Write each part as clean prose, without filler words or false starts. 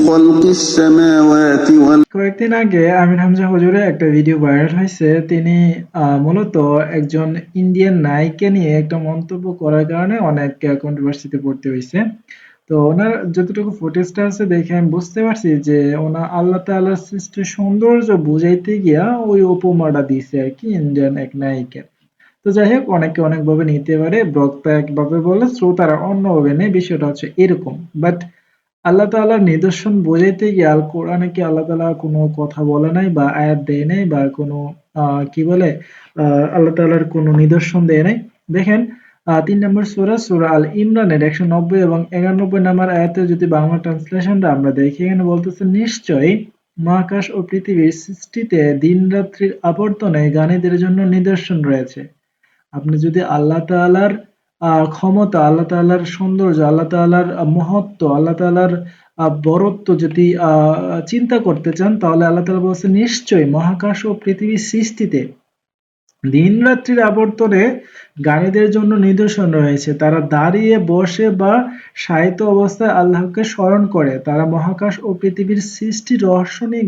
خلق السماوات والأرض কয়েকদিন আগে আমির হামজা হুজুরের একটা ভিডিও ভাইরাল হয়েছে। তিনি মূলত একজন ইন্ডিয়ান নায়িকা নিয়ে একটা মন্তব্য করার কারণে অনেক কন্ট্রোভার্সিতে পড়তে হয়েছে। তো ওনার যতটুকু ফুটেজটা আছে দেখে আমি বুঝতে পারছি যে ওনা আল্লাহ তাআলার সৃষ্ট সৌন্দর্য বুঝাইতে গিয়া ওই উপমাটা দিছে আর কি ইন্ডিয়ান এক নায়িকা। তো যাই হোক, অনেকে অনেকভাবে নিতে পারে, বক্তা একভাবে বলে শ্রোতারা অন্যভাবে নেয়, বিষয়টা হচ্ছে এরকম। বাট আল্লাহ তাআলার নিদর্শন বোঝাইতে গিয়ে আল কোরআনে কি আল্লাহ তাআলা কোনো কথা বলে নাই বা আয়াত দেয় নাই বা কোনো কি বলে আল্লাহ তাআলার কোনো নিদর্শন দেয় নাই। দেখেন ৩ নম্বর সূরা আল ইমরানের ১৯০ এবং ৯১ নম্বর আয়াতে যদি বাংলা ট্রান্সলেশনটা আমরা দেখি, এখানে বলতেছে, নিশ্চয়ই মহাকাশ ও পৃথিবীর সৃষ্টিতে দিন রাত্রির আবর্তনে জ্ঞানীদের জন্য নিদর্শন রয়েছে। আপনি যদি আল্লাহ তাআলার ক্ষমতা, আল্লাহ তাআলার সৌন্দর্য, আল্লাহ তাআলার মহত্ব, আল্লাহ তাআলার বড়ত্ব যদি চিন্তা করতে চান, তাহলে আল্লাহ তাআলা বলছেন, নিশ্চয়ই মহাকাশ ও পৃথিবীর সৃষ্টিতে দিন রাত্রির আবর্তনে জ্ঞানীদের জন্য নিদর্শন রয়েছে। তারা দাঁড়িয়ে, বসে বা শায়িত অবস্থায় আল্লাহকে স্মরণ করে। তারা মহাকাশ ও পৃথিবীর সৃষ্টির রহস্য নিয়ে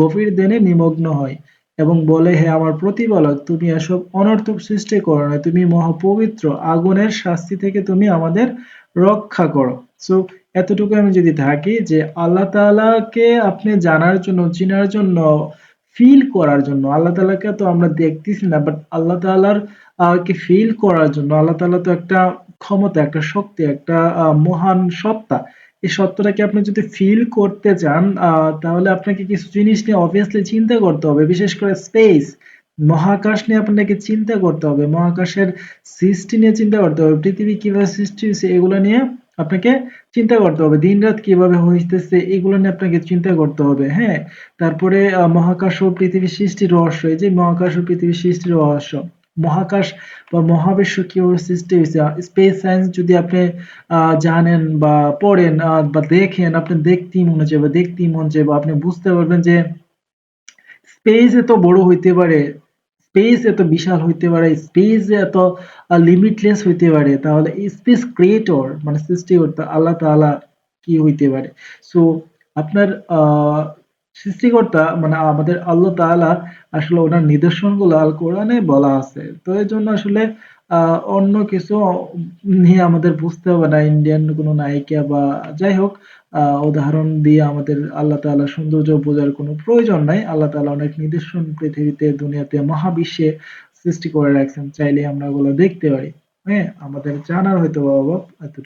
গভীর ধ্যানে নিমগ্ন হয় এবং বলে, হে আমার প্রতিপালক, তুমি এসব অনর্থক সৃষ্টি করো না, তুমি মহাপবিত্র, আগুনের শাস্তি থেকে তুমি আমাদের রক্ষা করো। সো এতটুকু আমি যদি থাকি যে আল্লাহ তাআলাকে আপনি জানার জন্য, চিনার জন্য, ফিল করার জন্য, আল্লাহ তাআলাকে তো আমরা দেখতেছি না, বাট আল্লাহ তাআলার কে ফিল করার জন্য, আল্লাহ তাআলা তো একটা ক্ষমতা, একটা শক্তি, একটা মহান সত্তা। এই সত্যটাকে আপনি যদি ফিল করতে চান, তাহলে আপনাকে কিছু জিনিস নিয়ে অবভিয়াসলি চিন্তা করতে হবে। বিশেষ করে স্পেস, মহাকাশ নিয়ে আপনাকে চিন্তা করতে হবে। মহাকাশের সৃষ্টি নিয়ে চিন্তা করতে হবে। পৃথিবী কিভাবে সৃষ্টি হয়েছে এগুলো নিয়ে আপনাকে চিন্তা করতে হবে। দিন-রাত কিভাবে হইতেছে এগুলো নিয়ে আপনাকে চিন্তা করতে হবে। হ্যাঁ? তারপরে মহাকাশ ও পৃথিবীর সৃষ্টির রহস্য। এই যে মহাকাশ ও পৃথিবীর সৃষ্টির রহস্য। মহাকাশ বা মহাবিশ্ব কিভাবে সৃষ্টি হয়েছে, স্পেস সায়েন্স যদি আপনি জানেন বা পড়েন বা দেখেন, আপনার দেখতেই মন চাইবে। আপনি বুঝতে পারবেন যে স্পেস এত বড় হইতে পারে, স্পেস এত বিশাল হইতে পারে, স্পেস এত লিমিটলেস হইতে পারে, তাহলে স্পেস ক্রিয়েটর মানে সৃষ্টিকর্তা আল্লাহ তাআলা কি হইতে পারে। সো আপনার সৃষ্টিকর্তা মানে আমাদের আল্লাহ তাআলা, আসলে ওনার নিদর্শনগুলো আল কোরআনে বলা আছে। তো এর জন্য আসলে অন্য কিছু নিয়ে আমাদের বুঝতে হবে না, ইন্ডিয়ান কোনো নায়িকা বা যাই হোক উদাহরণ দিয়ে আমাদের আল্লাহ তাআলার সৌন্দর্য বোঝার কোনো প্রয়োজন নাই। আল্লাহ তাআলা অনেক নিদর্শন পৃথিবীতে, দুনিয়াতে, মহাবিশ্বে সৃষ্টি করে রাখছেন। চাইলে আমরা ওগুলো দেখতে পারি। হ্যাঁ? আমাদের জানার হয়তো অভাব এতটুকু।